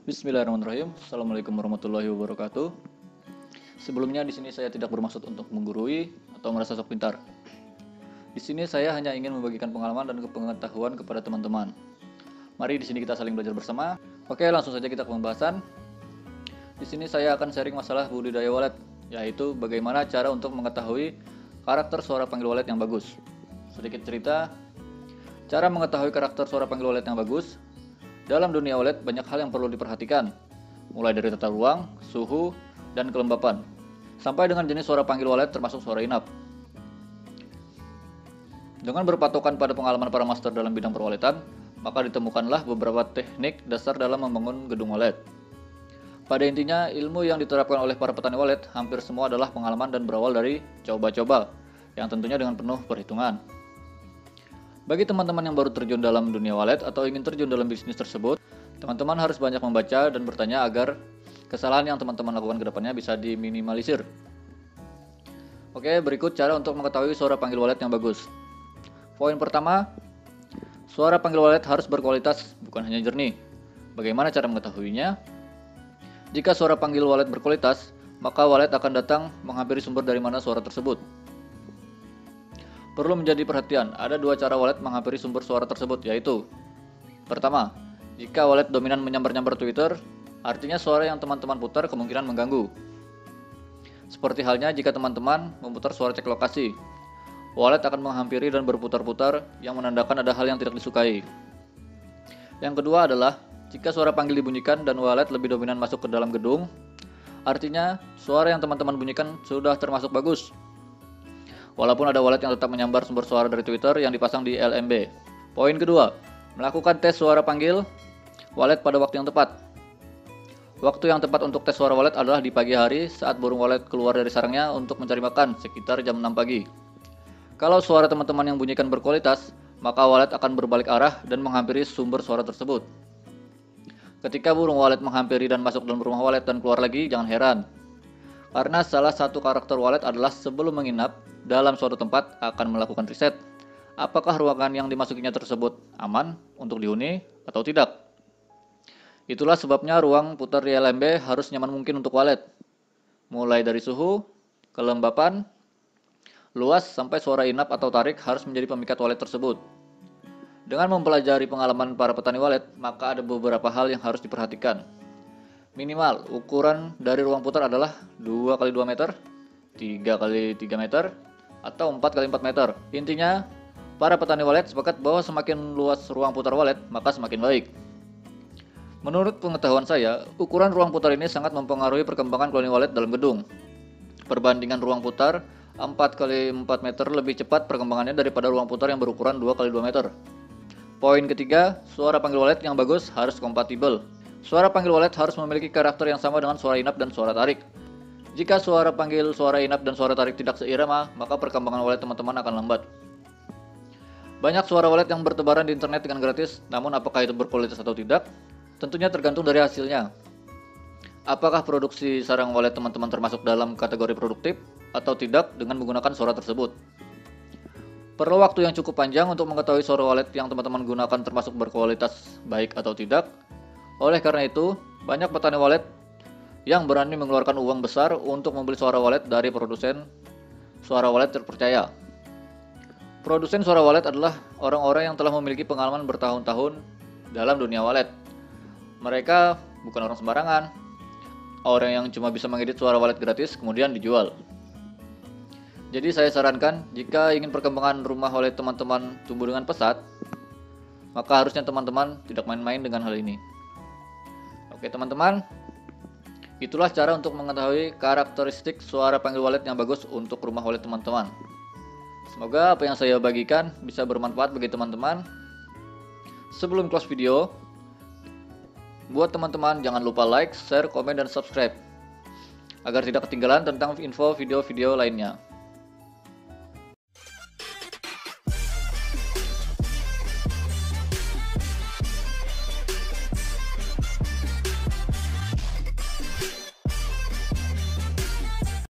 Bismillahirrahmanirrahim. Assalamualaikum warahmatullahi wabarakatuh. Sebelumnya di sini saya tidak bermaksud untuk menggurui atau merasa sok pintar. Di sini saya hanya ingin membagikan pengalaman dan pengetahuan kepada teman-teman. Mari di sini kita saling belajar bersama. Oke, langsung saja kita ke pembahasan. Di sini saya akan sharing masalah budidaya walet, yaitu bagaimana cara untuk mengetahui karakter suara panggil walet yang bagus. Sedikit cerita, cara mengetahui karakter suara panggil walet yang bagus. Dalam dunia walet banyak hal yang perlu diperhatikan, mulai dari tata ruang, suhu, dan kelembapan, sampai dengan jenis suara panggil walet termasuk suara inap. Dengan berpatokan pada pengalaman para master dalam bidang perwaletan, maka ditemukanlah beberapa teknik dasar dalam membangun gedung walet. Pada intinya, ilmu yang diterapkan oleh para petani walet hampir semua adalah pengalaman dan berawal dari coba-coba, yang tentunya dengan penuh perhitungan. Bagi teman-teman yang baru terjun dalam dunia walet atau ingin terjun dalam bisnis tersebut, teman-teman harus banyak membaca dan bertanya agar kesalahan yang teman-teman lakukan ke depannya bisa diminimalisir. Oke, berikut cara untuk mengetahui suara panggil walet yang bagus. Poin pertama, suara panggil walet harus berkualitas, bukan hanya jernih. Bagaimana cara mengetahuinya? Jika suara panggil walet berkualitas, maka walet akan datang menghampiri sumber dari mana suara tersebut. Perlu menjadi perhatian, ada dua cara walet menghampiri sumber suara tersebut, yaitu: pertama, jika walet dominan menyambar-nyambar Twitter, artinya suara yang teman-teman putar kemungkinan mengganggu. Seperti halnya jika teman-teman memutar suara cek lokasi, walet akan menghampiri dan berputar-putar yang menandakan ada hal yang tidak disukai. Yang kedua adalah, jika suara panggil dibunyikan dan walet lebih dominan masuk ke dalam gedung, artinya suara yang teman-teman bunyikan sudah termasuk bagus. Walaupun ada walet yang tetap menyambar sumber suara dari Twitter yang dipasang di LMB. Poin kedua, melakukan tes suara panggil walet pada waktu yang tepat. Waktu yang tepat untuk tes suara walet adalah di pagi hari saat burung walet keluar dari sarangnya untuk mencari makan sekitar jam 6 pagi. Kalau suara teman-teman yang bunyikan berkualitas, maka walet akan berbalik arah dan menghampiri sumber suara tersebut. Ketika burung walet menghampiri dan masuk dalam rumah walet dan keluar lagi, jangan heran. Karena salah satu karakter walet adalah sebelum menginap dalam suatu tempat akan melakukan riset. Apakah ruangan yang dimasukinya tersebut aman untuk dihuni atau tidak? Itulah sebabnya ruang putar di LMB harus nyaman mungkin untuk walet. Mulai dari suhu, kelembapan, luas sampai suara inap atau tarik harus menjadi pemikat walet tersebut. Dengan mempelajari pengalaman para petani walet, maka ada beberapa hal yang harus diperhatikan. Minimal ukuran dari ruang putar adalah 2x2 meter, 3x3 meter, atau 4x4 meter. Intinya, para petani walet sepakat bahwa semakin luas ruang putar walet, maka semakin baik. Menurut pengetahuan saya, ukuran ruang putar ini sangat mempengaruhi perkembangan koloni walet dalam gedung. Perbandingan ruang putar 4x4 meter lebih cepat perkembangannya daripada ruang putar yang berukuran 2x2 meter. Poin ketiga, suara panggil walet yang bagus harus kompatibel. Suara panggil walet harus memiliki karakter yang sama dengan suara inap dan suara tarik. Jika suara panggil, suara inap, dan suara tarik tidak seirama, maka perkembangan walet teman-teman akan lambat. Banyak suara walet yang bertebaran di internet dengan gratis, namun apakah itu berkualitas atau tidak? Tentunya tergantung dari hasilnya. Apakah produksi sarang walet teman-teman termasuk dalam kategori produktif atau tidak dengan menggunakan suara tersebut? Perlu waktu yang cukup panjang untuk mengetahui suara walet yang teman-teman gunakan termasuk berkualitas baik atau tidak. Oleh karena itu, banyak petani walet yang berani mengeluarkan uang besar untuk membeli suara walet dari produsen suara walet terpercaya. Produsen suara walet adalah orang-orang yang telah memiliki pengalaman bertahun-tahun dalam dunia walet. Mereka bukan orang sembarangan, orang yang cuma bisa mengedit suara walet gratis kemudian dijual. Jadi saya sarankan, jika ingin perkembangan rumah walet teman-teman tumbuh dengan pesat, maka harusnya teman-teman tidak main-main dengan hal ini. Oke teman-teman, itulah cara untuk mengetahui karakteristik suara panggil walet yang bagus untuk rumah walet teman-teman. Semoga apa yang saya bagikan bisa bermanfaat bagi teman-teman. Sebelum close video, buat teman-teman jangan lupa like, share, komen, dan subscribe agar tidak ketinggalan tentang info video-video lainnya.